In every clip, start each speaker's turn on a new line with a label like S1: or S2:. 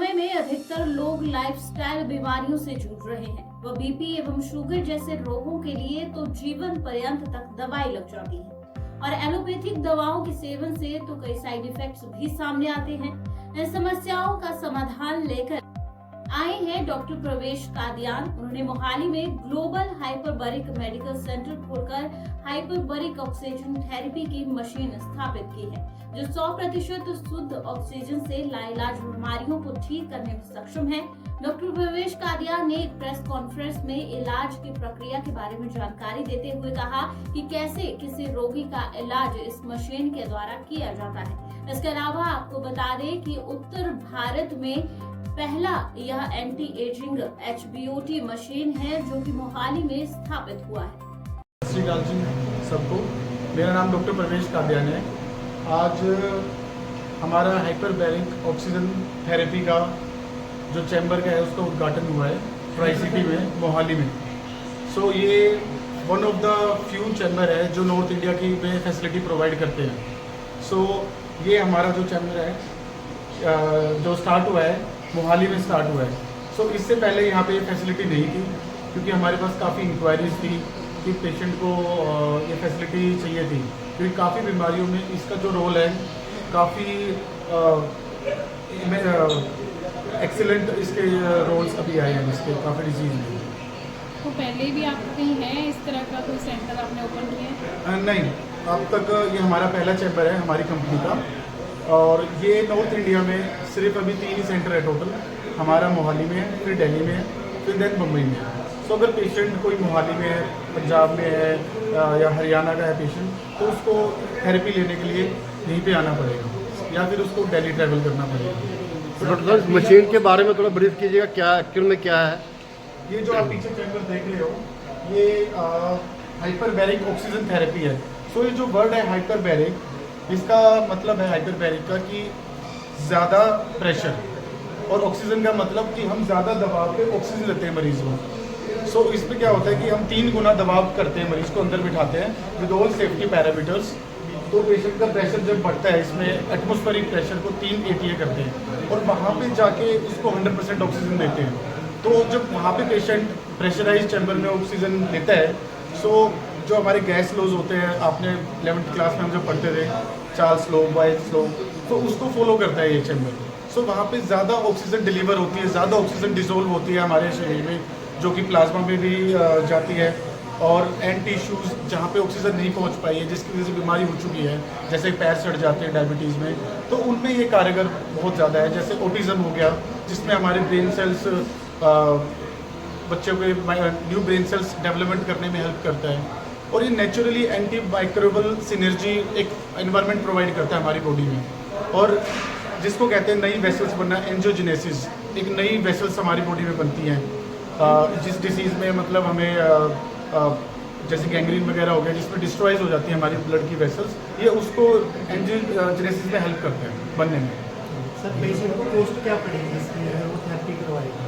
S1: समय में अधिकतर लोग लाइफस्टाइल बीमारियों से जूझ रहे हैं। वह बीपी एवं शुगर जैसे रोगों के लिए तो जीवन पर्यंत तक दवाई लग जाती है और एलोपैथिक दवाओं के सेवन से तो कई साइड इफेक्ट्स भी सामने आते हैं। इन समस्याओं का समाधान लेकर आए हैं डॉक्टर प्रवेश कादियान। उन्होंने मोहाली में ग्लोबल हाइपरबरिक मेडिकल सेंटर खोलकर हाइपरबरिक ऑक्सीजन थेरेपी की मशीन स्थापित की है, जो 100% शुद्ध ऑक्सीजन से लाइलाज बीमारियों को ठीक करने में सक्षम है। डॉक्टर प्रवेश कादियान ने एक प्रेस कॉन्फ्रेंस में इलाज की प्रक्रिया के बारे में जानकारी देते हुए कहा कि कैसे किसी रोगी का इलाज इस मशीन के द्वारा किया जाता है। इसके अलावा आपको बता दें कि उत्तर भारत में पहला यह एंटी एजिंग HBOT मशीन है जो कि मोहाली में स्थापित हुआ है।
S2: श्री अकाल जी सबको, मेरा नाम डॉक्टर प्रवेश कादियान है। आज हमारा हाइपरबैरिक ऑक्सीजन थेरेपी का जो चैम्बर का है उसका उद्घाटन हुआ है ट्राई सिटी में, मोहाली में। ये one of the few chamber है जो नॉर्थ इंडिया की में फैसिलिटी प्रोवाइड करते हैं। ये हमारा जो चैम्बर है जो स्टार्ट हुआ है मोहाली में स्टार्ट हुआ है। इससे पहले यहाँ पे फैसिलिटी नहीं थी, क्योंकि हमारे पास काफ़ी इंक्वायरीज थी कि पेशेंट को ये फैसिलिटी चाहिए थी, क्योंकि काफ़ी बीमारियों में इसका जो रोल है काफ़ी एक्सीलेंट इसके रोल्स अभी आए हैं इसके काफ़ी डिजीज में।
S3: तो पहले भी आप कहीं हैं इस तरह का कोई सेंटर आपने ओपन किया है?
S2: नहीं, अब तक ये हमारा पहला चैम्बर है हमारी कंपनी का, और ये नॉर्थ इंडिया में सिर्फ अभी 3 ही सेंटर है टोटल। हमारा मोहाली में है, फिर दिल्ली में है, फिर देन मुंबई में है। अगर पेशेंट कोई मोहाली में है, पंजाब में है या हरियाणा का है पेशेंट, तो उसको थेरेपी लेने के लिए यहीं पे आना पड़ेगा या फिर उसको दिल्ली ट्रैवल करना पड़ेगा।
S4: तो डॉक्टर साहब, मशीन के बारे में थोड़ा ब्रीफ कीजिएगा, क्या एक्चुअल में क्या है?
S2: ये जो आप पीछे चैम्बर देख रहे हो, ये हाइपरबैरिक ऑक्सीजन थेरेपी है। ये जो वर्ड है हाइपरबैरिक, इसका मतलब है हाइपरबैरिक का कि ज़्यादा प्रेशर, और ऑक्सीजन का मतलब कि हम ज़्यादा दबाव पे ऑक्सीजन देते हैं मरीज़ को। इसमें क्या होता है कि हम 3 गुना दबाव करते हैं, मरीज़ को अंदर बिठाते हैं विद ऑल सेफ्टी पैरामीटर्स। तो पेशेंट का प्रेशर जब बढ़ता है, इसमें एटमॉस्फेरिक प्रेशर को 3 ATA करते हैं और वहाँ पे जाके उसको 100% ऑक्सीजन देते हैं। तो जब वहाँ पे पेशेंट प्रेशराइज चैम्बर में ऑक्सीजन लेता है, जो हमारे गैस लॉज होते हैं, आपने 11th क्लास में हम जब पढ़ते थे चार्ल्स लॉ, बॉयल्स लॉ, तो उसको फॉलो करता है ये चैम्बर। वहाँ पे ज़्यादा ऑक्सीजन डिलीवर होती है, ज़्यादा ऑक्सीजन डिसोल्व होती है हमारे शरीर में, जो कि प्लाज्मा में भी जाती है, और एंड टिश्यूज़ जहाँ पे ऑक्सीजन नहीं पहुँच पाई है, जिसकी वजह से बीमारी हो चुकी है, जैसे पैर सड़ जाते हैं डायबिटीज़ में, तो उनमें ये कारगर बहुत ज़्यादा है। जैसे ऑटिज़म हो गया, जिसमें हमारे ब्रेन सेल्स बच्चों के न्यू ब्रेन सेल्स डेवलपमेंट करने में हेल्प करता है। और ये नेचुरली एंटी माइक्रोबल सिनर्जी एक एनवायरनमेंट प्रोवाइड करता है हमारी बॉडी में, और जिसको कहते हैं नई वेसल्स बनना, एंजियोजेनेसिस, एक नई वेसल्स हमारी बॉडी में बनती हैं। जिस डिसीज़ में मतलब हमें जैसे गैंग्रीन वगैरह हो गया, जिसमें डिस्ट्रॉयज हो जाती है हमारी ब्लड की वेसल्स, ये उसको एंजियोजेनेसिस में हेल्प करते हैं बनने में।
S5: सर, पेशेंट को कॉस्ट क्या पड़ेगी इसकी अगर वो थेरेपी करवाएगी?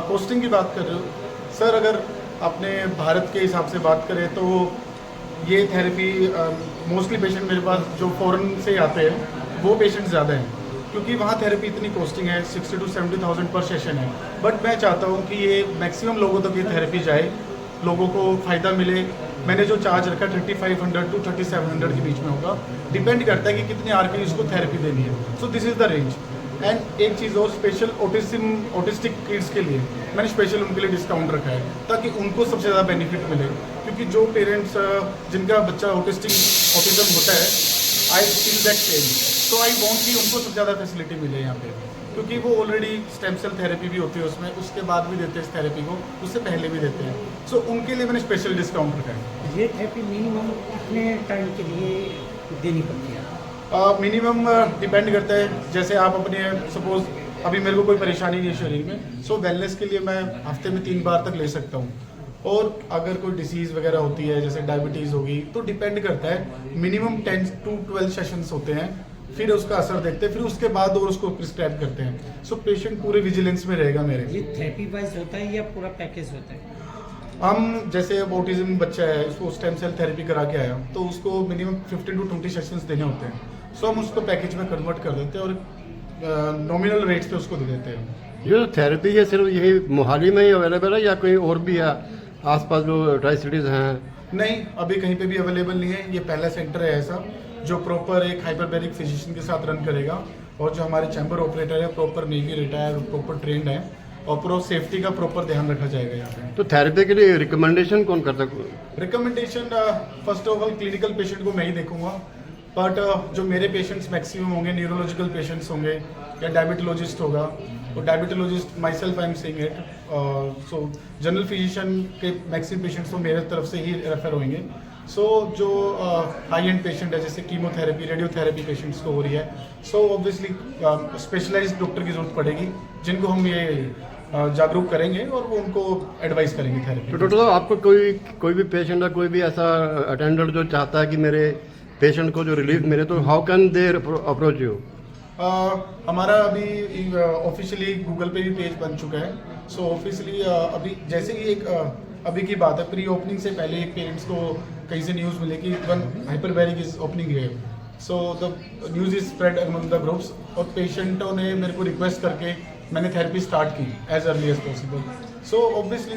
S2: कॉस्टिंग की बात कर रहे हो सर, अगर अपने भारत के हिसाब से बात करें तो ये थेरेपी मोस्टली पेशेंट मेरे पास जो फॉरेन से आते हैं वो पेशेंट ज़्यादा हैं, क्योंकि वहाँ थेरेपी इतनी कॉस्टिंग है, 60,000 to 70,000 पर सेशन है। बट मैं चाहता हूँ कि ये मैक्सिमम लोगों तक ये थेरेपी जाए, लोगों को फ़ायदा मिले। मैंने जो चार्ज रखा 3500 to 3700 के बीच में होगा, डिपेंड करता है कि कितने RP इसको थेरेपी देनी है। This is the range. And एक चीज़ और, स्पेशल ऑटिस्टिक किड्स के लिए मैंने स्पेशल उनके लिए डिस्काउंट रखा है, ताकि उनको सबसे ज़्यादा बेनिफिट मिले। क्योंकि जो पेरेंट्स जिनका बच्चा ऑटिज़म होता है, आई फील दैट पेन, तो आई वांट कि उनको सबसे ज़्यादा फैसिलिटी मिले यहाँ पे, क्योंकि वो ऑलरेडी स्टेम सेल थेरेपी भी होती है उसमें, उसके बाद भी देते हैं इस थेरेपी को, उससे पहले भी देते हैं। उनके लिए मैंने स्पेशल डिस्काउंट रखा है।
S5: ये थेरेपी मिनिमम कितने टाइम के लिए देनी पड़ती है?
S2: मिनिमम डिपेंड करता है, जैसे आप अपने सपोज अभी मेरे को कोई परेशानी नहीं है शरीर में, वेलनेस के लिए मैं हफ्ते में 3 बार तक ले सकता हूँ। और अगर कोई डिसीज़ वगैरह होती है, जैसे डायबिटीज़ होगी, तो डिपेंड करता है, मिनिमम 10 to 12 सेशंस होते हैं, फिर उसका असर देखते हैं, फिर उसके बाद और उसको प्रिस्क्राइब करते हैं। पेशेंट पूरे विजिलेंस में रहेगा मेरे।
S5: ये थेरेपी वाइज होता है या पूरा पैकेज होता है?
S2: हम जैसे अब ऑटिज्म बच्चा है, उसको स्टेम सेल थेरेपी करा के आया, तो उसको मिनिमम 15 to 20 सेशंस देने होते हैं। हम उसको पैकेज में कन्वर्ट कर देते हैं और नॉमिनल रेट्स पे उसको दे देते हैं।
S4: ये जो थेरेपी है सिर्फ यही मोहाली में ही अवेलेबल है या कहीं और भी है आसपास जो ट्राई सिटीज़ हैं?
S2: नहीं, अभी कहीं पे भी अवेलेबल नहीं है। ये पहला सेंटर है ऐसा जो प्रॉपर एक हाइपरबैरिक फिजिशियन के साथ रन करेगा, और जो हमारे चैम्बर ऑपरेटर है proper navy retire proper trend है, और पूरा सेफ्टी का प्रॉपर ध्यान रखा जाएगा यहाँ पे।
S4: तो थेरेपी के लिए रिकमेंडेशन कौन करता है?
S2: Recommendation first of all clinical patient को मैं ही देखूंगा, बट जो मेरे पेशेंट्स मैक्सिमम होंगे न्यूरोलॉजिकल पेशेंट्स होंगे या डायबिटोलॉजिस्ट होगा, तो diabetologist my self I am saying it, so general physician के मैक्सिमम पेशेंट्स तो मेरे तरफ से ही रेफर होंगे। सो जो हाई एंड पेशेंट है जैसे कीमोथेरेपी रेडियोथेरेपी पेशेंट्स को हो रही है, सो ऑब्वियसली स्पेशलाइज्ड डॉक्टर की जरूरत पड़ेगी जिनको हम ये जागरूक करेंगे और वो उनको एडवाइस करेंगे थेरेपी।
S4: तो डॉक्टर साहब, आपको कोई भी पेशेंट है, कोई भी ऐसा अटेंडेंट जो चाहता है कि मेरे पेशेंट को जो रिलीफ मिले, तो how can they approach you?
S2: हमारा अभी ऑफिशियली गूगल पे भी पेज बन चुका है। सो ऑफिशियली अभी जैसे कि एक अभी की बात है, प्री ओपनिंग से पहले एक पेरेंट्स को कहीं से न्यूज़ मिले कि one hyperbaric is opening here, so the news is spread among the groups, और पेशेंटों ने मेरे को रिक्वेस्ट करके मैंने थेरेपी स्टार्ट की as early as possible. So obviously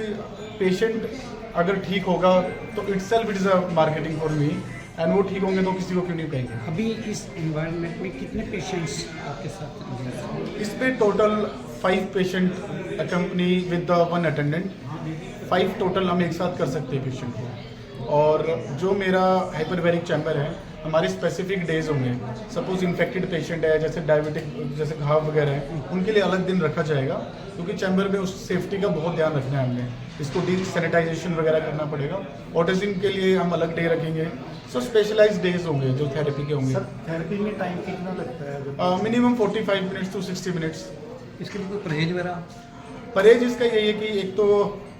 S2: patient अगर ठीक होगा तो itself it is a marketing for me, and वो ठीक होंगे तो किसी को क्यों नहीं कहेंगे।
S5: अभी इस एनवायरनमेंट में कितने पेशेंट्स आपके साथ हैं?
S2: इस पे total 5 patient accompany with the 1 attendant, 5 total हम एक साथ कर सकते हैं पेशेंट को। और जो मेरा हाइपरबैरिक चैम्बर है, हमारे स्पेसिफिक डेज होंगे। सपोज इन्फेक्टेड पेशेंट है जैसे डायबिटिक जैसे घाव वगैरह है, उनके लिए अलग दिन रखा जाएगा, क्योंकि चैम्बर में उस सेफ्टी का बहुत ध्यान रखना है हमने। इसको डी सैनिटाइजेशन वगैरह करना पड़ेगा। ऑटिज्म के लिए हम अलग डे रखेंगे। सो स्पेशलाइज्ड डेज होंगे जो थेरेपी के होंगे।
S6: सर थेरेपी में टाइम कितना लगता है?
S2: Minimum 45 minutes to 60 minutes.
S6: इसके लिए कोई परहेज वगैरह?
S2: परहेज इसका यही है कि एक तो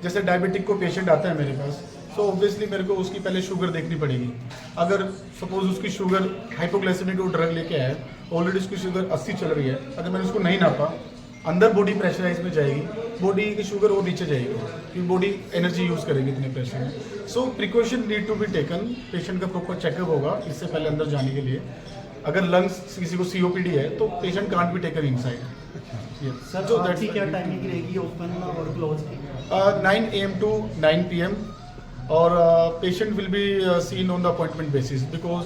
S2: जैसे डायबिटिक को पेशेंट आता है मेरे पास, सो ऑब्वियसली मेरे को उसकी पहले शुगर देखनी पड़ेगी। अगर सपोज उसकी शुगर हाइपोग्लाइसेमिक को ड्रग लेके आया, ऑलरेडी उसकी शुगर 80 चल रही है, अगर मैंने उसको नहीं नापा, अंदर बॉडी प्रेशराइज में जाएगी, बॉडी की शुगर और नीचे जाएगी, क्योंकि बॉडी एनर्जी यूज़ करेगी इतने प्रेशर में। So precaution need to be taken. Patient का प्रॉपर चेकअप होगा इससे पहले अंदर जाने के लिए। अगर लंग्स किसी को COPD है तो patient can't be taken inside.
S6: Sir
S2: So
S6: आपकी
S2: that's
S6: क्या टाइमिंग रहेगी ओपन और क्लोज की?
S2: 9 AM to 9 PM, और patient will be seen on the appointment basis, because